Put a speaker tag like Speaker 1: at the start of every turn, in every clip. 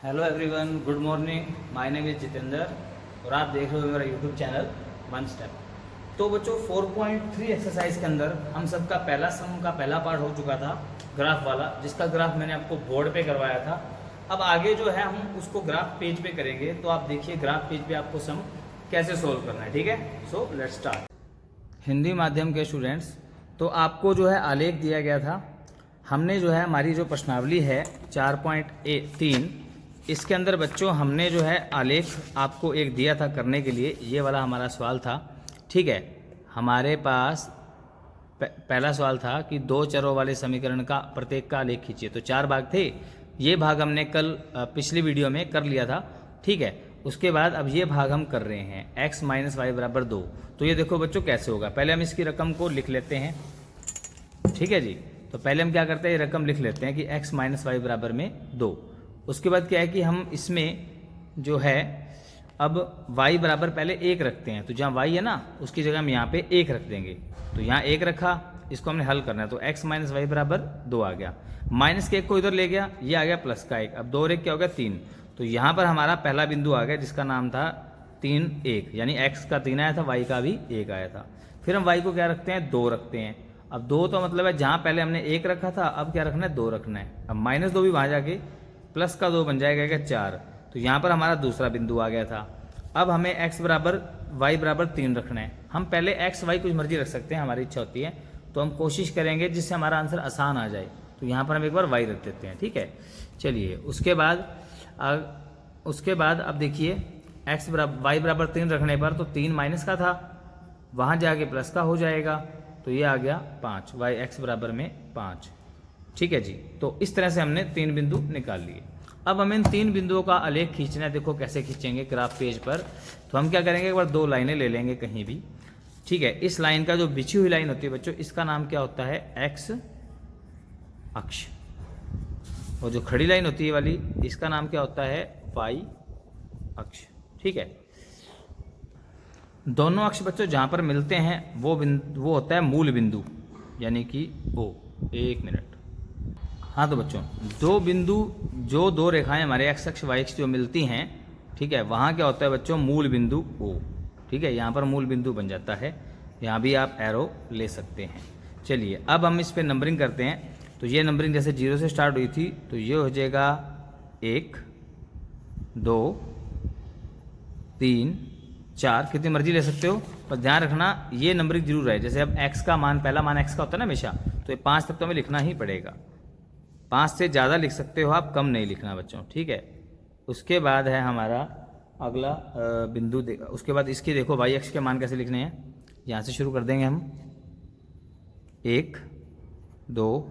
Speaker 1: Hello everyone, good morning. My name is Jitendra और आप देख रहे हो मेरा यूट्यूब चैनल वन स्टेप। तो बच्चों 4.3 एक्सरसाइज के अंदर हम सबका पहला सम का पहला पार्ट हो चुका था, ग्राफ वाला, जिसका ग्राफ मैंने आपको बोर्ड पे करवाया था। अब आगे जो है हम उसको ग्राफ पेज पे करेंगे, तो आप देखिए ग्राफ पेज पे आपको सम कैसे सोल्व करना है। ठीक है, सो लेट्स स्टार्ट। हिंदी माध्यम के स्टूडेंट्स, तो आपको जो है आलेख दिया गया था। हमने जो है हमारी जो प्रश्नावली है 4.3, इसके अंदर बच्चों हमने जो है आलेख आपको एक दिया था करने के लिए, ये वाला हमारा सवाल था। ठीक है, हमारे पास पहला सवाल था कि दो चरों वाले समीकरण का प्रत्येक का आलेख खींचिए। तो 4 भाग थे, ये भाग हमने कल पिछली वीडियो में कर लिया था। ठीक है, उसके बाद अब ये भाग हम कर रहे हैं x माइनस वाई बराबर 2। तो ये देखो बच्चों कैसे होगा, पहले हम इसकी रकम को लिख लेते हैं। ठीक है जी, तो पहले हम क्या करते हैं, ये रकम लिख लेते हैं कि x माइनस वाई बराबर में 2। उसके बाद क्या है कि हम इसमें जो है अब y बराबर पहले 1 रखते हैं। तो जहाँ y है ना, उसकी जगह हम यहाँ पे 1 रख देंगे। तो यहाँ 1 रखा, इसको हमने हल करना है। तो x माइनस वाई बराबर 2 आ गया, माइनस के 1 को इधर ले गया, ये आ गया प्लस का 1। अब 2 और 1 क्या हो गया 3। तो यहाँ पर हमारा पहला बिंदु आ गया जिसका नाम था 3 1, यानी x का 3 आया था, y का भी 1 आया था। फिर हम y को क्या रखते हैं, 2 रखते हैं। अब 2 तो मतलब है जहाँ पहले हमने 1 रखा था, अब क्या रखना है, 2 रखना है। अब -2 भी वहाँ जाके प्लस का 2 बन जाएगा क्या 4। तो यहाँ पर हमारा दूसरा बिंदु आ गया था। अब हमें x बराबर y बराबर 3 रखना है। हम पहले x y कुछ मर्जी रख सकते हैं, हमारी इच्छा होती है। तो हम कोशिश करेंगे जिससे हमारा आंसर आसान आ जाए। तो यहाँ पर हम एक बार y रख देते हैं। ठीक है, चलिए उसके बाद अब देखिए x बराबर y बराबर 3 रखने पर तो 3 माइनस का था, वहाँ जाके प्लस का हो जाएगा। तो ये आ गया 5, y x बराबर में 5। ठीक है जी, तो इस तरह से हमने 3 बिंदु निकाल लिए। अब हमें इन 3 बिंदुओं का आलेख खींचना है। देखो कैसे खींचेंगे ग्राफ पेज पर। तो हम क्या करेंगे, एक बार 2 लाइनें ले लेंगे कहीं भी। ठीक है, इस लाइन का जो बिछी हुई लाइन होती है बच्चों, इसका नाम क्या होता है, x अक्ष। और जो खड़ी लाइन होती है वाली, इसका नाम क्या होता है, y अक्ष। ठीक है, दोनों अक्ष बच्चों जहाँ पर मिलते हैं वो होता है मूल बिंदु, यानी कि O। 1 मिनट। हाँ तो बच्चों, दो रेखाएं हमारे x अक्ष y अक्ष जो मिलती हैं, ठीक है, वहाँ क्या होता है बच्चों, मूल बिंदु O। ठीक है, यहाँ पर मूल बिंदु बन जाता है। यहाँ भी आप एरो ले सकते हैं। चलिए अब हम इस पर नंबरिंग करते हैं। तो ये नंबरिंग जैसे 0 से स्टार्ट हुई थी, तो ये हो जाएगा 1 2 3 4, कितनी मर्जी ले सकते हो, पर ध्यान रखना ये नंबरिंग जरूर है। जैसे अब x का मान, पहला मान x का होता है ना हमेशा, तो ये 5 तक तो हमें लिखना ही पड़ेगा। 5 से ज़्यादा लिख सकते हो आप, कम नहीं लिखना बच्चों। ठीक है, उसके बाद है हमारा अगला बिंदु। उसके बाद इसकी देखो y अक्ष के मान कैसे लिखने हैं, यहाँ से शुरू कर देंगे हम। 1 2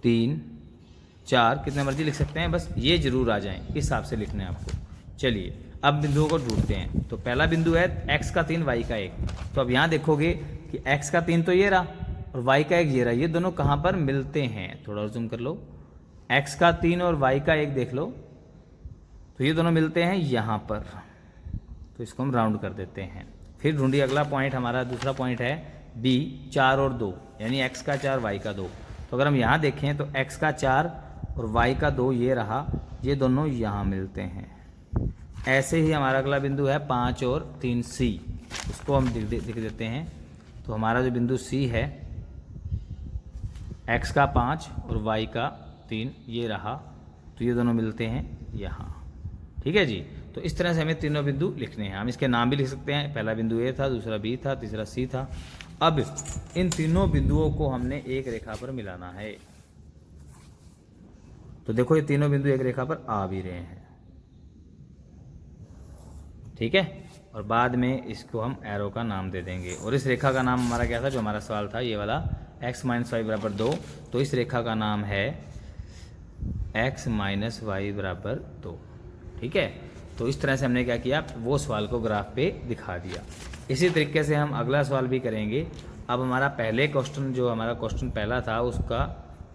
Speaker 1: 3 4, कितने मर्जी लिख सकते हैं, बस ये जरूर आ जाएं, इस हिसाब से लिखना है आपको। चलिए अब बिंदुओं को ढूंढते हैं। तो पहला बिंदु है x का 3 y का 1। तो अब यहाँ देखोगे कि x का 3 तो ये रहा और y का 1 ये रहा, ये दोनों कहाँ पर मिलते हैं, थोड़ा और जूम कर लो। x का 3 और y का 1 देख लो, तो ये दोनों मिलते हैं यहाँ पर। तो इसको हम राउंड कर देते हैं। फिर ढूंढिए अगला पॉइंट, हमारा दूसरा पॉइंट है b 4 और 2, यानी x का 4 y का 2। तो अगर हम यहाँ देखें तो x का 4 और y का 2 ये रहा, ये दोनों यहाँ मिलते हैं। ऐसे ही हमारा अगला बिंदु है 5 और 3 C, उसको हम लिख देते हैं। तो हमारा जो बिंदु C है, x का 5 और y का 3 ये रहा, तो ये दोनों मिलते हैं यहाँ। ठीक है जी, तो इस तरह से हमें तीनों बिंदु लिखने हैं। हम इसके नाम भी लिख सकते हैं, पहला बिंदु A था, दूसरा B था, तीसरा C था। अब इन तीनों बिंदुओं को हमने एक रेखा पर मिलाना है। तो देखो ये तीनों बिंदु एक रेखा पर आ भी रहे हैं। ठीक है, और बाद में इसको हम एरो का नाम दे देंगे। और इस रेखा का नाम हमारा क्या था, जो हमारा सवाल था ये वाला, x माइनस वाई बराबर 2। तो इस रेखा का नाम है x माइनस वाई बराबर 2। ठीक है, तो इस तरह से हमने क्या किया, वो सवाल को ग्राफ पे दिखा दिया। इसी तरीके से हम अगला सवाल भी करेंगे। अब हमारा पहले क्वेश्चन, जो हमारा क्वेश्चन पहला था, उसका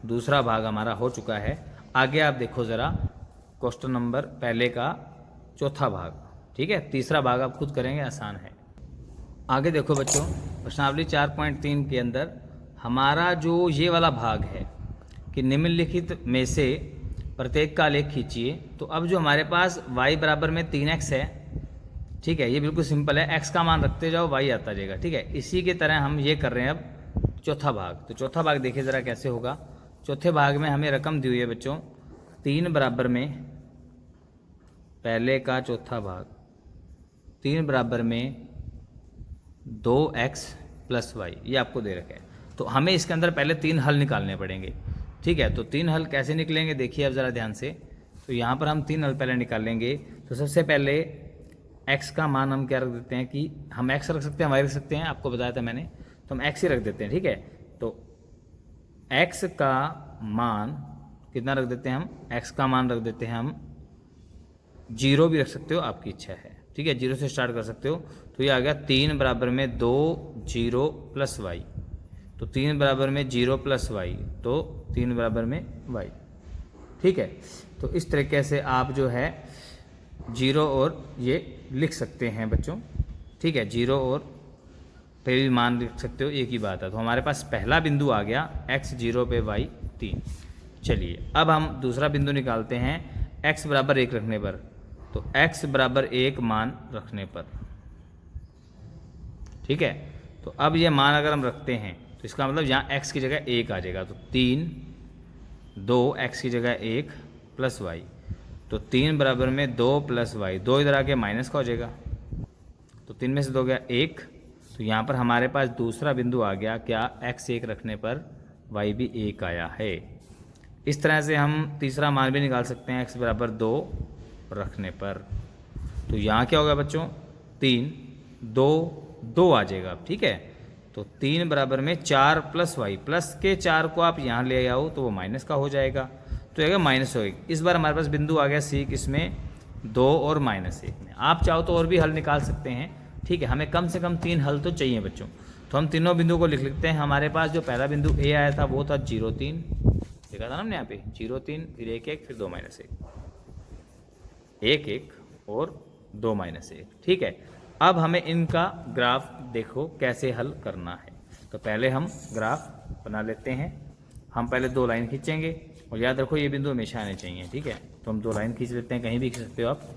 Speaker 1: दूसरा भाग हमारा हो चुका है। आगे आप देखो ज़रा, क्वेश्चन नंबर पहले का चौथा भाग। ठीक है, तीसरा भाग आप खुद करेंगे, आसान है। आगे देखो बच्चों, प्रश्नावली 4.3 के अंदर हमारा जो ये वाला भाग है कि निम्नलिखित में से प्रत्येक का आलेख खींचिए। तो अब जो हमारे पास y बराबर में 3x है, ठीक है, ये बिल्कुल सिंपल है, x का मान रखते जाओ y आता जाएगा, ठीक है। इसी की तरह हम ये कर रहे हैं अब चौथा भाग। तो चौथा भाग देखिए ज़रा कैसे होगा। चौथे भाग में हमें रकम दी हुई है बच्चों 3 बराबर में पहले का चौथा भाग, 3 बराबर में 2x प्लस y, ये आपको दे रखा है। तो हमें इसके अंदर पहले 3 हल निकालने पड़ेंगे, ठीक है। तो 3 हल कैसे निकलेंगे देखिए अब ज़रा ध्यान से। तो यहाँ पर हम 3 हल पहले निकालेंगे। तो सबसे पहले x का मान हम क्या रख देते हैं कि हम x रख सकते हैं, y रख सकते हैं, आपको बताया था मैंने, तो हम x ही रख देते हैं, ठीक है। तो x का मान कितना रख देते हैं हम, x का मान रख देते हैं हम 0 भी रख सकते हो, आपकी इच्छा है, ठीक है, 0 से स्टार्ट कर सकते हो। तो ये आ गया 3 बराबर में 2 0 प्लस y, तो 3 बराबर में 0 प्लस y, तो 3 बराबर में y, ठीक है। तो इस तरीके से आप जो है 0 और ये लिख सकते हैं बच्चों, ठीक है, 0 और पे भी मान लिख सकते हो, एक ही बात है। तो हमारे पास पहला बिंदु आ गया x 0 पे y 3। चलिए अब हम दूसरा बिंदु निकालते हैं x बराबर 1 रखने पर। तो x बराबर 1 मान रखने पर, ठीक है। तो अब ये मान अगर हम रखते हैं तो इसका मतलब यहाँ x की जगह 1 आ जाएगा। तो 3 2 x की जगह 1 प्लस y, तो 3 बराबर में 2 प्लस y, 2 इधर आके माइनस का हो जाएगा, तो 3 में से 2 गया 1। तो यहाँ पर हमारे पास दूसरा बिंदु आ गया क्या, x 1 रखने पर y भी 1 आया है। इस तरह से हम तीसरा मान भी निकाल सकते हैं x बराबर 2 रखने पर। तो यहाँ क्या होगा बच्चों, 3 2 2 आ जाएगा, ठीक है। तो 3 बराबर में 4 प्लस y, प्लस के 4 को आप यहाँ ले आओ तो वो माइनस का हो जाएगा, तो आएगा माइनस होएगा। इस बार हमारे पास बिंदु आ गया सी, किसमें, 2 और -1 में। आप चाहो तो और भी हल निकाल सकते हैं, ठीक है। हमें कम से कम 3 हल तो चाहिए बच्चों। तो हम तीनों बिंदु को लिख लेते हैं। हमारे पास जो पहला बिंदु ए आया था वो था 0 3, देखा था ना हमने यहाँ पे 0 3, फिर 1 1, फिर 2 -1, 1 1 और 2 -1, ठीक है। अब हमें इनका ग्राफ देखो कैसे हल करना है। तो पहले हम ग्राफ बना लेते हैं। हम पहले 2 लाइन खींचेंगे और याद रखो ये बिंदु हमेशा आने चाहिए, ठीक है। तो हम 2 लाइन खींच लेते हैं, कहीं भी खींच सकते हो आप।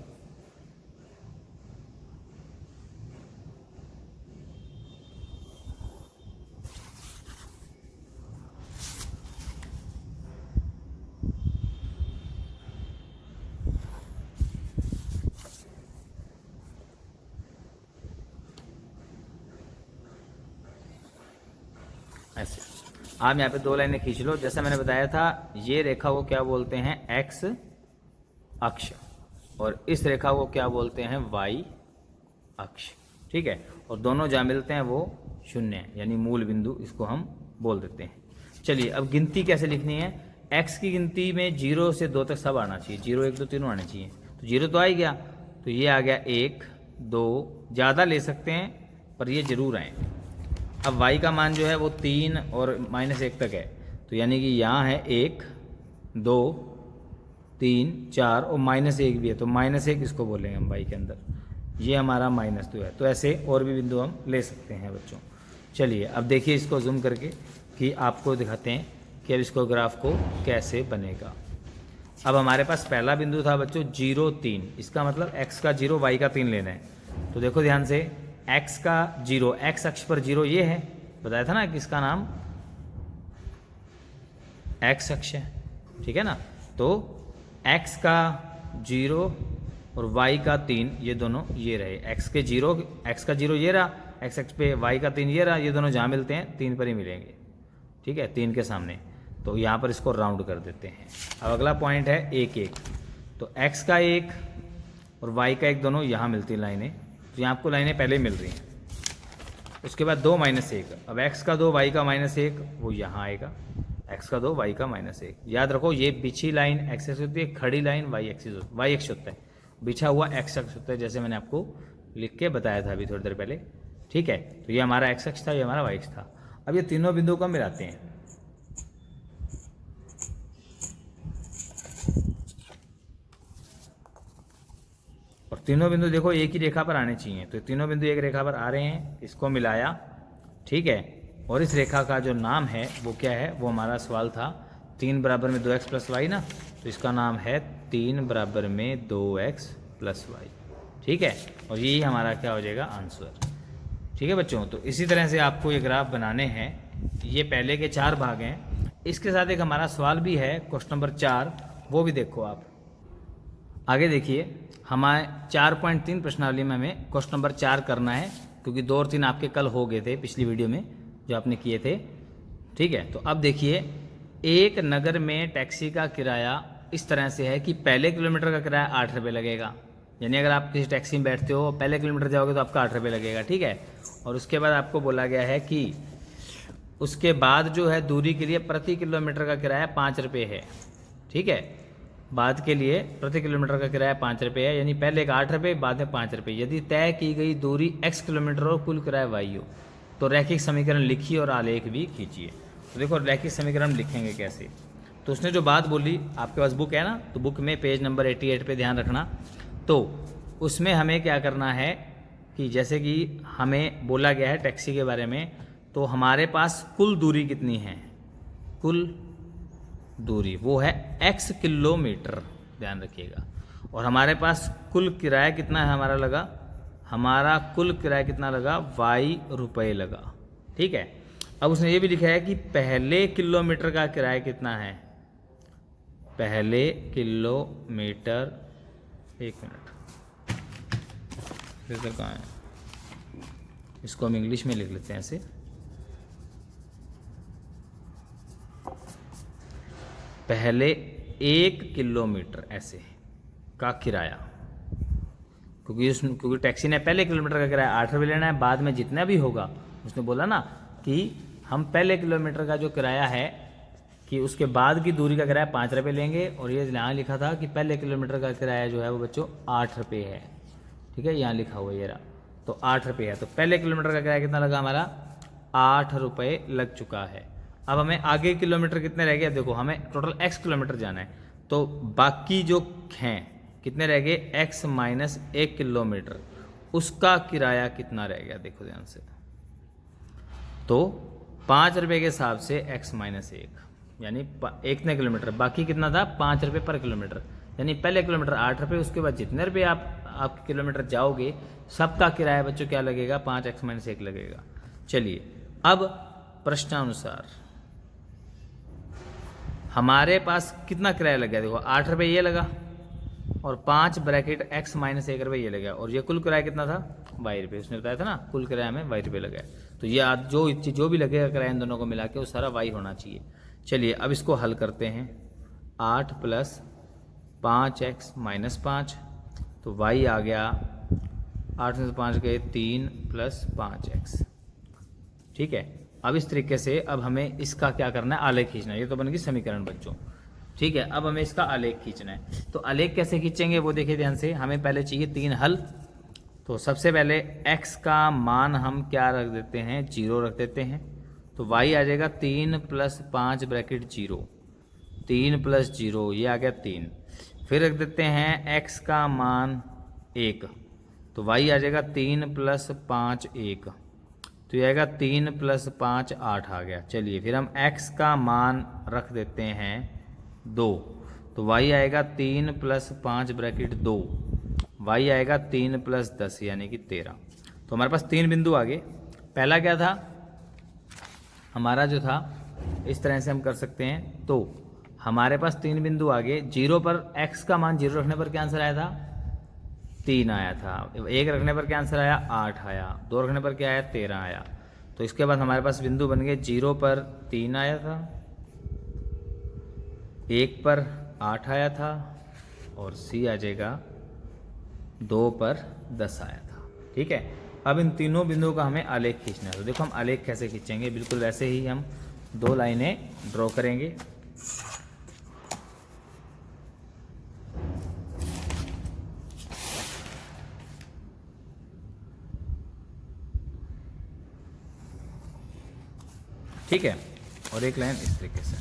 Speaker 1: ऐसे आप यहाँ पे 2 लाइनें खींच लो। जैसा मैंने बताया था, ये रेखा को क्या बोलते हैं, x अक्ष, और इस रेखा को क्या बोलते हैं, y अक्ष, ठीक है। और दोनों जहाँ मिलते हैं वो 0 यानी मूल बिंदु, इसको हम बोल देते हैं। चलिए अब गिनती कैसे लिखनी है। x की गिनती में 0 से 2 तक सब आना चाहिए, 0 1 2 3 आने चाहिए। तो 0 तो आ ही गया, तो ये आ गया 1 2, ज़्यादा ले सकते हैं पर ये जरूर आए। अब y का मान जो है वो 3 और -1 तक है, तो यानी कि यहाँ है 1 2 3 4 और -1 भी है, तो -1 इसको बोलेंगे हम y के अंदर, ये हमारा -2 है। तो ऐसे और भी बिंदु हम ले सकते हैं बच्चों। चलिए अब देखिए इसको जूम करके कि आपको दिखाते हैं कि अब इसको ग्राफ को कैसे बनेगा। अब हमारे पास पहला बिंदु था बच्चों 0 3, इसका मतलब x का 0 y का 3 लेना है। तो देखो ध्यान से, x का 0, x अक्ष पर 0 ये है, बताया था ना कि इसका नाम x अक्ष है, ठीक है ना। तो x का 0 और y का 3, ये दोनों ये रहे, x का 0 ये रहा, x अक्ष पे y का 3 ये रहा, ये दोनों जहाँ मिलते हैं 3 पर ही मिलेंगे, ठीक है, 3 के सामने। तो यहाँ पर इसको राउंड कर देते हैं। अब अगला पॉइंट है 1 1, तो x का 1 और y का 1 दोनों यहाँ मिलती हैं लाइनें, तो यहाँ आपको लाइनें पहले मिल रही हैं। उसके बाद 2 -1, अब x का 2 y का -1 वो यहाँ आएगा, x का 2 y का -1। याद रखो ये बिछी लाइन x एक्सिस होती है, खड़ी लाइन y एक्सिस होता है, बिछा हुआ x अक्ष होता है, जैसे मैंने आपको लिख के बताया था अभी थोड़ी देर पहले, ठीक है। तो ये हमारा x अक्ष था, ये हमारा y अक्ष था। अब ये तीनों बिंदुओं को मिलाते हैं। और तीनों बिंदु देखो एक ही रेखा पर आने चाहिए, तो तीनों बिंदु एक रेखा पर आ रहे हैं, इसको मिलाया, ठीक है। और इस रेखा का जो नाम है वो क्या है, वो हमारा सवाल था 3 बराबर में 2x प्लस वाई ना, तो इसका नाम है 3 बराबर में 2x प्लस वाई। ठीक है, और यही हमारा क्या हो जाएगा आंसर। ठीक है बच्चों, तो इसी तरह से आपको ये ग्राफ बनाने हैं। ये पहले के 4 भाग हैं। इसके साथ एक हमारा सवाल भी है क्वेश्चन नंबर 4, वो भी देखो आप। आगे देखिए, हमारे 4.3 प्रश्नावली में हमें क्वेश्चन नंबर 4 करना है, क्योंकि 2 और 3 आपके कल हो गए थे पिछली वीडियो में जो आपने किए थे। ठीक है, तो अब देखिए, एक नगर में टैक्सी का किराया इस तरह से है कि पहले किलोमीटर का किराया 8 रुपये लगेगा। यानी अगर आप किसी टैक्सी में बैठते हो, पहले किलोमीटर जाओगे तो आपका 8 रुपये लगेगा। ठीक है, और उसके बाद आपको बोला गया है कि उसके बाद जो है दूरी के लिए प्रति किलोमीटर का किराया 5 रुपये है। ठीक है, बाद के लिए प्रति किलोमीटर का किराया 5 रुपये है, यानी पहले का 8 रुपये, बाद में 5 रुपये। यदि तय की गई दूरी x किलोमीटर और कुल किराया y हो, तो रैखिक समीकरण लिखिए और आलेख भी खींचिए। तो देखो रैखिक समीकरण लिखेंगे कैसे। तो उसने जो बात बोली, आपके पास बुक है ना, तो बुक में पेज नंबर 88 पे ध्यान रखना। तो उसमें हमें क्या करना है कि जैसे कि हमें बोला गया है टैक्सी के बारे में, तो हमारे पास कुल दूरी कितनी है, कुल दूरी वो है x किलोमीटर, ध्यान रखिएगा। और हमारे पास कुल किराया कितना है हमारा लगा, हमारा कुल किराया कितना लगा, y रुपये लगा। ठीक है, अब उसने ये भी लिखा है कि पहले किलोमीटर का किराया कितना है, पहले किलोमीटर, एक मिनट इधर कहाँ है, इसको हम इंग्लिश में लिख लेते हैं ऐसे। पहले 1 किलोमीटर ऐसे का किराया, क्योंकि टैक्सी ने पहले किलोमीटर का किराया 8 रुपये लेना है, बाद में जितना भी होगा, उसने बोला ना कि हम पहले किलोमीटर का जो किराया है कि उसके बाद की दूरी का किराया 5 रुपये लेंगे। और ये यहाँ लिखा था कि पहले किलोमीटर का किराया जो है वो बच्चों 8 रुपये है। ठीक है, यहाँ लिखा हुआ ये रहा, तो 8 रुपये है। तो पहले किलोमीटर का किराया कितना लगा हमारा, 8 रुपये लग चुका है। अब हमें आगे किलोमीटर कितने रह गए, देखो हमें टोटल x किलोमीटर जाना है, तो बाकी जो हैं कितने रह गए, x माइनस 1 किलोमीटर, उसका किराया कितना रह गया, देखो ध्यान से। तो 5 रुपये के हिसाब से x माइनस 1, यानी 1 किलोमीटर, बाकी कितना था 5 रुपये पर किलोमीटर, यानी पहले किलोमीटर 8 रुपये, उसके बाद जितने रुपये आप किलोमीटर जाओगे सबका किराया बच्चों क्या लगेगा, 5x माइनस 1 लगेगा। चलिए, अब प्रश्नानुसार हमारे पास कितना किराया लग गया, देखो 8 रुपये ये लगा और 5 ब्रैकेट x माइनस 1 रुपये ये लगा, और ये कुल किराया कितना था, y रुपये। उसने बताया था ना कुल किराया में y रुपये लगा। तो ये जो भी लगेगा किराया इन दोनों को मिला के वो सारा y होना चाहिए। चलिए अब इसको हल करते हैं। 8 प्लस 5x माइनस 5, तो y आ गया 8 में से 5 गए 3 प्लस 5x। ठीक है, अब इस तरीके से अब हमें इसका क्या करना है, आलेख खींचना है। ये तो बन गई समीकरण बच्चों। ठीक है, अब हमें इसका आलेख खींचना है। तो आलेख कैसे खींचेंगे वो देखिए ध्यान से। हमें पहले चाहिए 3 हल। तो सबसे पहले x का मान हम क्या रख देते हैं, 0 रख देते हैं। तो y आ जाएगा 3 प्लस 5 ब्रैकेट 0, 3 प्लस 0 ये आ गया 3। फिर रख देते हैं x का मान 1, तो y आ जाएगा 3 प्लस 5 1, तो ये आएगा 3 प्लस 5 8 आ गया। चलिए फिर हम x का मान रख देते हैं 2, तो y आएगा 3 प्लस 5 ब्रैकेट 2, y आएगा 3 प्लस 10 यानी कि 13। तो हमारे पास 3 बिंदु आ गए। पहला क्या था हमारा, जो था इस तरह से हम कर सकते हैं। तो हमारे पास 3 बिंदु आ गए। 0 पर x का मान 0 रखने पर क्या आंसर आया था, 3 आया था। 1 रखने पर क्या आंसर आया, 8 आया। 2 रखने पर क्या आया, 13 आया। तो इसके बाद हमारे पास बिंदु बन गए, 0 पर 3 आया था, 1 पर 8 आया था, और C आ जाएगा 2 पर 10 आया था। ठीक है, अब इन तीनों बिंदुओं का हमें आलेख खींचना है। तो देखो हम आलेख कैसे खींचेंगे, बिल्कुल वैसे ही हम 2 लाइनें ड्रॉ करेंगे। ठीक है, और एक लाइन इस तरीके से।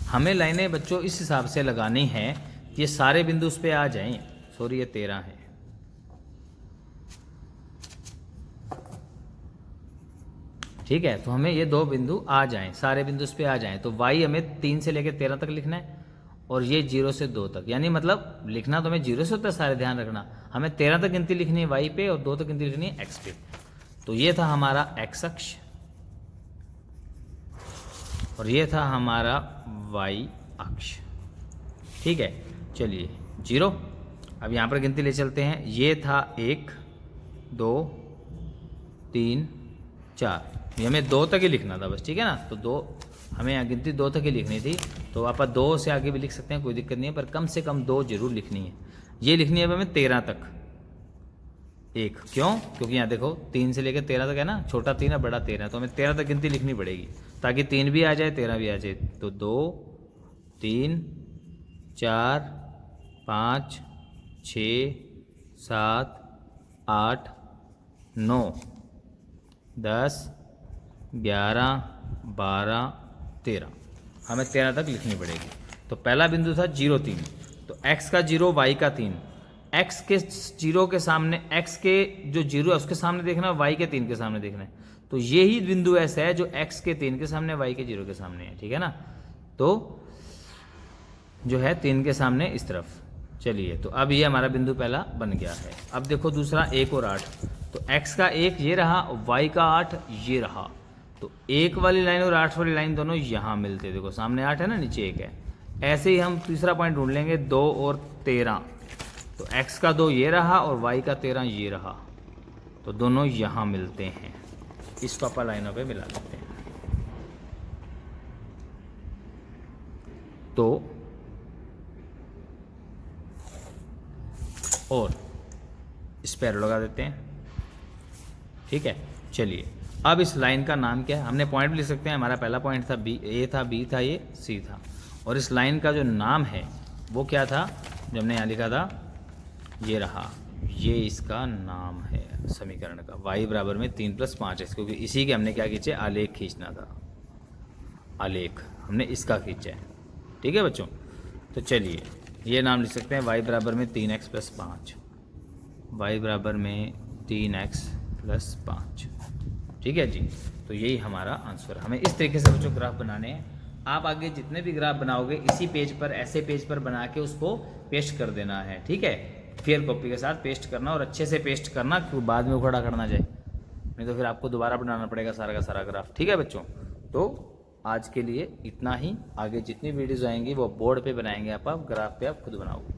Speaker 1: हमें लाइनें बच्चों इस हिसाब से लगानी है कि ये सारे बिंदु उस पे आ जाएं। सॉरी, ये 13 है। ठीक है, तो हमें ये दो बिंदु आ जाएं, सारे बिंदु इस पे आ जाएं। तो y हमें 3 से लेकर 13 तक लिखना है और ये 0 से 2 तक, यानी मतलब लिखना तो हमें 0 से होता है, सारे ध्यान रखना। हमें 13 तक गिनती लिखनी है y पे और 2 तक गिनती लिखनी है x पे। तो ये था हमारा x अक्ष और ये था हमारा y अक्ष। ठीक है, चलिए 0। अब यहाँ पर गिनती ले चलते हैं। ये था 1 2 3 4, ये हमें 2 तक ही लिखना था बस, ठीक है ना। तो 2 हमें यहाँ गिनती 2 तक ही लिखनी थी। तो आप 2 से आगे भी लिख सकते हैं, कोई दिक्कत नहीं है, पर कम से कम 2 जरूर लिखनी है। ये लिखनी है अब हमें 13 तक 1, क्यों? क्योंकि यहाँ देखो 3 से लेकर 13 तक है ना, छोटा 3 है बड़ा 13 है, तो हमें 13 तक गिनती लिखनी पड़ेगी ताकि 3 भी आ जाए 13 भी आ जाए। तो 2 3 4 5 6 7 8 9 10 11 12 13, हमें 13 तक लिखनी पड़ेगी। तो पहला बिंदु था 0 3, तो x का 0 y का 3, x के 0 के सामने, x के जो 0 है उसके सामने देखना है, y के 3 के सामने देखना है। तो यही बिंदु ऐसा है जो x के 3 के सामने y के 0 के सामने है, ठीक है ना। तो जो है 3 के सामने इस तरफ। चलिए, तो अब ये हमारा बिंदु पहला बन गया है। अब देखो दूसरा 1 और 8, तो x का 1 ये रहा और y का 8 ये रहा। तो 1 वाली लाइन और 8 वाली लाइन दोनों यहाँ मिलते, देखो सामने 8 है ना, नीचे 1 है। ऐसे ही हम तीसरा पॉइंट ढूंढ लेंगे 2 और 13, तो x का 2 ये रहा और y का 13 ये रहा, तो दोनों यहाँ मिलते हैं। इसको अपन लाइनों पे मिला देते हैं। तो और इस पर एरो लगा देते हैं, ठीक है। चलिए, अब इस लाइन का नाम क्या है? हमने पॉइंट भी लिख सकते हैं। हमारा पहला पॉइंट था बी, ए था, बी था, ये सी था। और इस लाइन का जो नाम है वो क्या था, जो हमने यहाँ लिखा था, ये रहा, ये इसका नाम है समीकरण का, y बराबर में 3 + 5x, क्योंकि इसी के हमने क्या खींचे, आलेख खींचना था। आलेख हमने इसका खींचा है, ठीक है बच्चों। तो चलिए, ये नाम लिख सकते हैं y बराबर में 3x + 5, y बराबर में 3x + 5, ठीक है जी। तो यही हमारा आंसर। हमें इस तरीके से बच्चों ग्राफ बनाने हैं। आप आगे जितने भी ग्राफ बनाओगे इसी पेज पर, ऐसे पेज पर बना के उसको पेस्ट कर देना है, ठीक है। फेयर कॉपी के साथ पेस्ट करना और अच्छे से पेस्ट करना, क्योंकि बाद में उखड़ा करना जाए, नहीं तो फिर आपको दोबारा बनाना पड़ेगा सारा का सारा ग्राफ, ठीक है बच्चों। तो आज के लिए इतना ही। आगे जितनी वीडियोज़ आएंगी वो बोर्ड पे बनाएंगे, आप ग्राफ पे आप खुद बनाओगे।